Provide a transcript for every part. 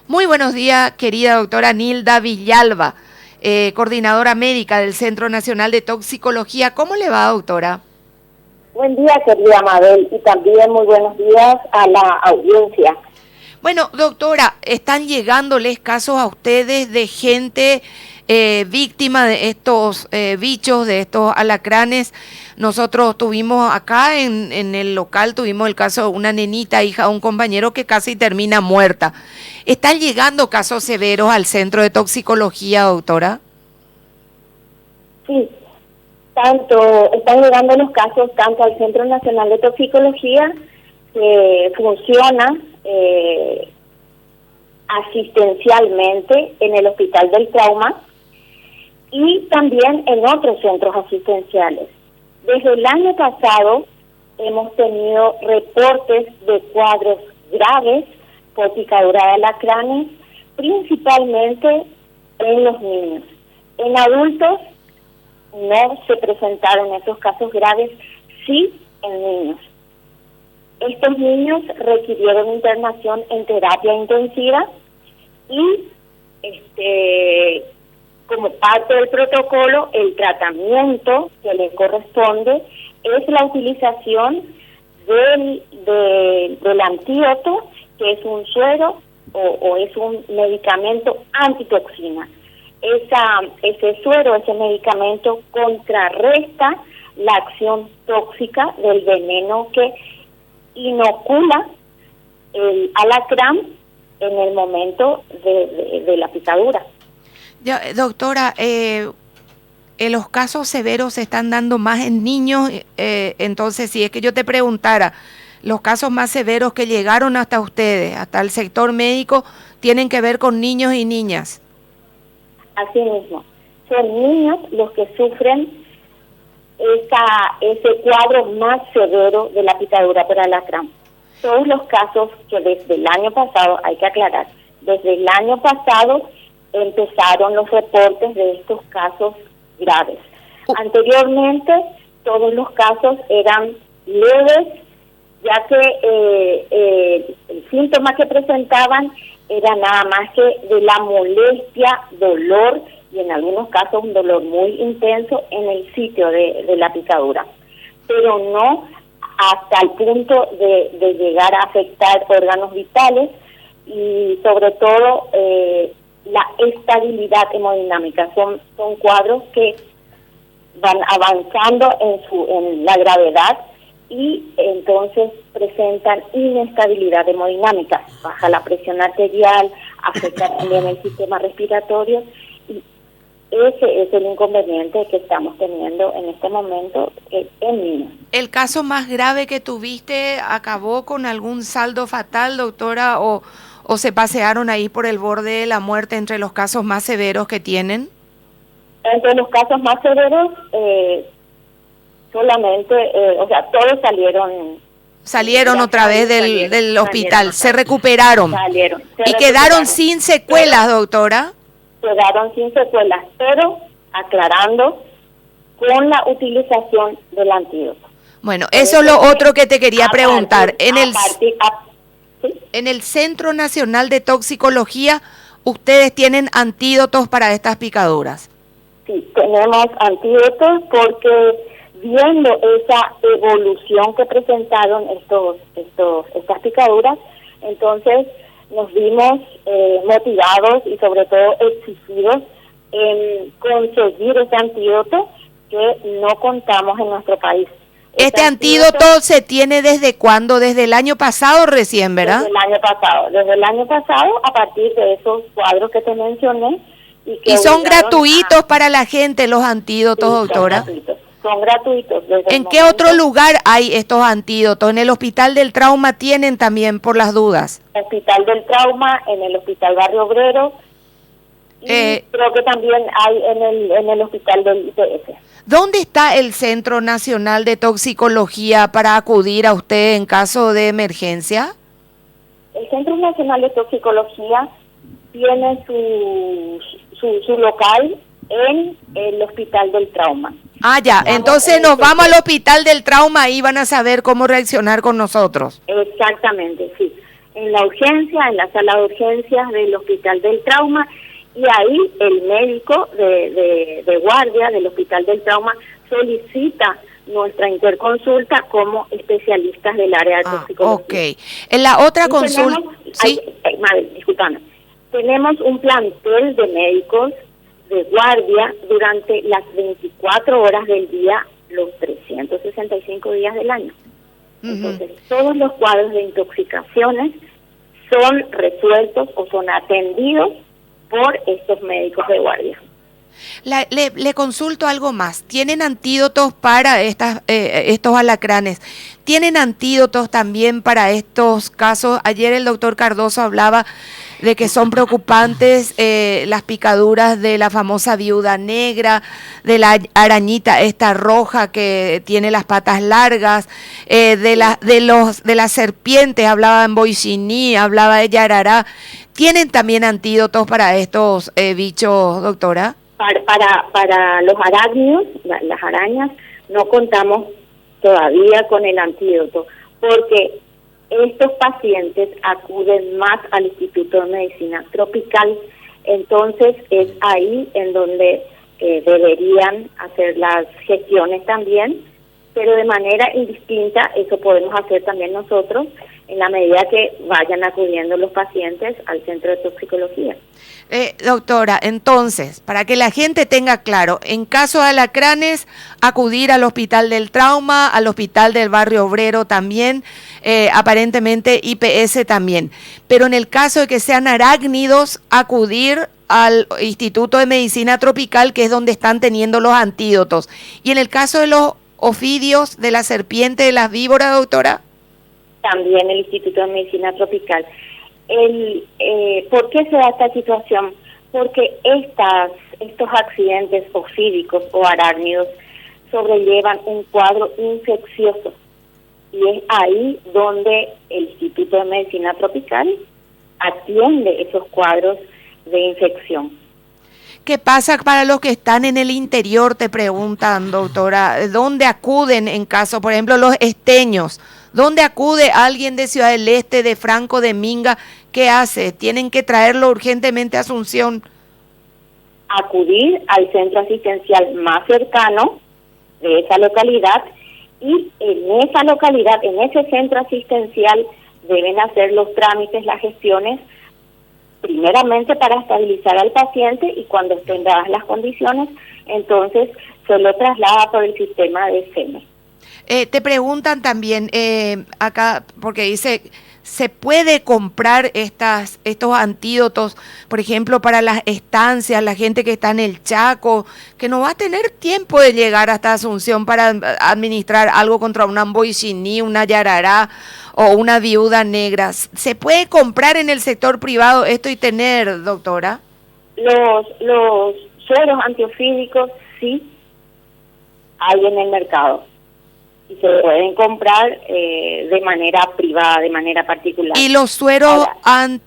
Muy buenos días, querida doctora Nilda Villalba, coordinadora médica del Centro Nacional de Toxicología. ¿Cómo le va, doctora? Buen día, querida Mabel, y también muy buenos días a la audiencia. Bueno, doctora, ¿están llegándoles casos a ustedes de gente víctima de estos bichos, de estos alacranes? Nosotros tuvimos acá en el local, tuvimos el caso de una nenita, hija de un compañero que casi termina muerta. ¿Están llegando casos severos al centro de toxicología, doctora? Sí, están llegando los casos tanto al Centro Nacional de Toxicología, que funciona asistencialmente en el Hospital del Trauma, y también en otros centros asistenciales. Desde el año pasado hemos tenido reportes de cuadros graves por picadura de alacranes, principalmente en los niños. En adultos no se presentaron esos casos graves, sí en niños. Estos niños requirieron internación en terapia intensiva y como parte del protocolo, el tratamiento que le corresponde es la utilización del antídoto, que es un suero o es un medicamento antitoxina. Ese suero, ese medicamento contrarresta la acción tóxica del veneno que inocula el alacrán en el momento de la picadura. Ya, doctora, los casos severos se están dando más en niños, entonces si es que yo te preguntara, los casos más severos que llegaron hasta ustedes, hasta el sector médico, tienen que ver con niños y niñas. Así mismo, son niños los que sufren ese cuadro más severo de la picadura por alacrán. Todos los casos que desde el año pasado, hay que aclarar, desde el año pasado empezaron los reportes de estos casos graves. Anteriormente, todos los casos eran leves, ya que el síntoma que presentaban era nada más que de la molestia, dolor, y en algunos casos un dolor muy intenso en el sitio de la picadura, pero no hasta el punto de llegar a afectar órganos vitales y sobre todo la estabilidad hemodinámica. Son cuadros que van avanzando en la gravedad y entonces presentan inestabilidad hemodinámica, baja la presión arterial, afecta también el sistema respiratorio, y ese es el inconveniente que estamos teniendo en este momento en niños. ¿El caso más grave que tuviste acabó con algún saldo fatal, doctora, o se pasearon ahí por el borde de la muerte entre los casos más severos que tienen? Entre los casos más severos, solamente, todos salieron otra vez del hospital, se recuperaron. Y quedaron recuperaron sin secuelas, doctora. Quedaron sin secuelas, pero aclarando, con la utilización del antídoto. Bueno, eso es lo otro que te quería preguntar. En el Centro Nacional de Toxicología, ¿ustedes tienen antídotos para estas picaduras? Sí, tenemos antídotos porque viendo esa evolución que presentaron estas picaduras, entonces nos vimos motivados y sobre todo exigidos en conseguir ese antídoto que no contamos en nuestro país. ¿Este antídoto se tiene desde cuándo? ¿Desde el año pasado recién, verdad? Desde el año pasado, a partir de esos cuadros que te mencioné. ¿Y son gratuitos para la gente los antídotos, doctora? Son gratuitos. ¿En qué otro lugar hay estos antídotos? ¿En el Hospital del Trauma tienen también, por las dudas? Hospital del Trauma, en el Hospital Barrio Obrero, y creo que también hay en el Hospital del IPS. ¿Dónde está el Centro Nacional de Toxicología para acudir a usted en caso de emergencia? El Centro Nacional de Toxicología tiene su local en el Hospital del Trauma. Ah, ya, entonces nos vamos al Hospital del Trauma y van a saber cómo reaccionar con nosotros. Exactamente, sí. en la urgencia, en la sala de urgencias del Hospital del Trauma, y ahí el médico de guardia del Hospital del Trauma solicita nuestra interconsulta como especialistas del área de toxicología. Ok. En la otra y consulta... ¿Sí? Madre, discúlpame. Tenemos un plantel de médicos de guardia durante las 24 horas del día, los 365 días del año. Entonces, todos los cuadros de intoxicaciones son resueltos o son atendidos por estos médicos de guardia. Le consulto algo más. ¿Tienen antídotos para estos alacranes? ¿Tienen antídotos también para estos casos? Ayer el doctor Cardoso hablaba de que son preocupantes las picaduras de la famosa viuda negra, de la arañita esta roja que tiene las patas largas, de las serpientes, hablaba en Boiciní, hablaba de Yarará. ¿Tienen también antídotos para estos bichos, doctora? Para los arácnidos, las arañas, no contamos todavía con el antídoto, porque estos pacientes acuden más al Instituto de Medicina Tropical, entonces es ahí en donde deberían hacer las gestiones también, pero de manera indistinta. Eso podemos hacer también nosotros en la medida que vayan acudiendo los pacientes al centro de toxicología. Doctora, entonces, para que la gente tenga claro, en caso de alacranes, acudir al Hospital del Trauma, al Hospital del Barrio Obrero también, aparentemente IPS también. Pero en el caso de que sean arácnidos, acudir al Instituto de Medicina Tropical, que es donde están teniendo los antídotos. Y en el caso de los ofidios, de la serpiente, de las víboras, doctora. También el Instituto de Medicina Tropical. ¿Por qué se da esta situación? Porque estos accidentes ofídicos o arácnidos sobrellevan un cuadro infeccioso, y es ahí donde el Instituto de Medicina Tropical atiende esos cuadros de infección. ¿Qué pasa para los que están en el interior? Te preguntan, doctora, ¿dónde acuden en caso, por ejemplo, los esteños? ¿Dónde acude alguien de Ciudad del Este, de Franco, de Minga? ¿Qué hace? ¿Tienen que traerlo urgentemente a Asunción? Acudir al centro asistencial más cercano de esa localidad, y en esa localidad, en ese centro asistencial, deben hacer los trámites, las gestiones, primeramente para estabilizar al paciente, y cuando estén dadas las condiciones, entonces se lo traslada por el sistema de SEME. Te preguntan también acá, porque dice, ¿se puede comprar estos antídotos, por ejemplo, para las estancias, la gente que está en el Chaco, que no va a tener tiempo de llegar hasta Asunción para administrar algo contra una Boiciní, una Yarará o una viuda negra? ¿Se puede comprar en el sector privado esto y tener, doctora? Los sueros antiofídicos sí hay en el mercado, y se pueden comprar de manera privada, de manera particular. ¿Y los sueros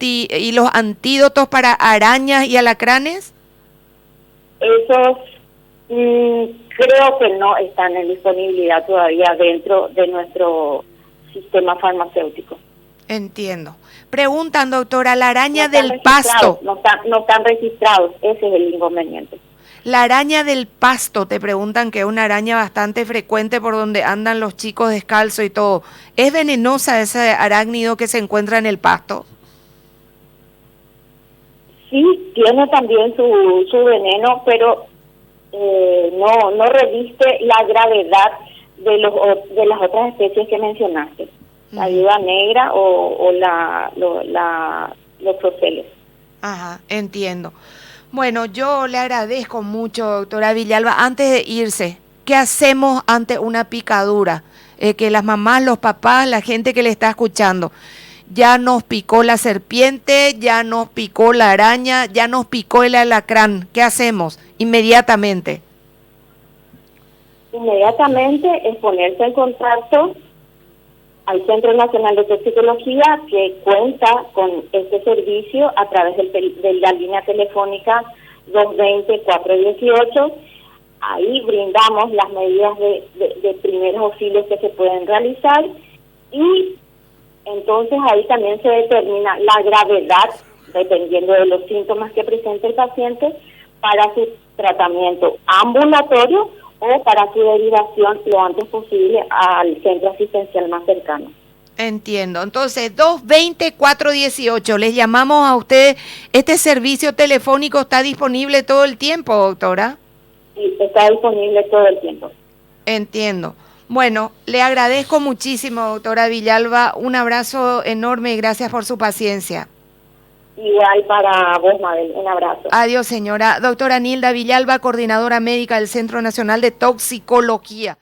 y los antídotos para arañas y alacranes? Esos creo que no están en disponibilidad todavía dentro de nuestro sistema farmacéutico. Entiendo. Preguntan, doctora, la araña del pasto. No están registrados, ese es el inconveniente. La araña del pasto, te preguntan, que es una araña bastante frecuente por donde andan los chicos descalzos y todo. ¿Es venenosa ese arácnido que se encuentra en el pasto? Sí, tiene también su veneno, pero no reviste la gravedad de las otras especies que mencionaste, la viuda negra o los proceles. Ajá, entiendo. Bueno, yo le agradezco mucho, doctora Villalba. Antes de irse, ¿qué hacemos ante una picadura? Que las mamás, los papás, la gente que le está escuchando, ya nos picó la serpiente, ya nos picó la araña, ya nos picó el alacrán. ¿Qué hacemos inmediatamente? Inmediatamente es ponerse en contacto al Centro Nacional de Toxicología, que cuenta con este servicio a través de la línea telefónica 220-418. Ahí brindamos las medidas de primeros auxilios que se pueden realizar, y Entonces ahí también se determina la gravedad, dependiendo de los síntomas que presente el paciente, para su tratamiento ambulatorio o para su derivación lo antes posible al centro asistencial más cercano. Entiendo. Entonces, 220-418, les llamamos a ustedes. ¿Este servicio telefónico está disponible todo el tiempo, doctora? Sí, está disponible todo el tiempo. Entiendo. Bueno, le agradezco muchísimo, doctora Villalba. Un abrazo enorme y gracias por su paciencia. Igual para vos, Mabel. Un abrazo. Adiós, señora. Doctora Nilda Villalba, coordinadora médica del Centro Nacional de Toxicología.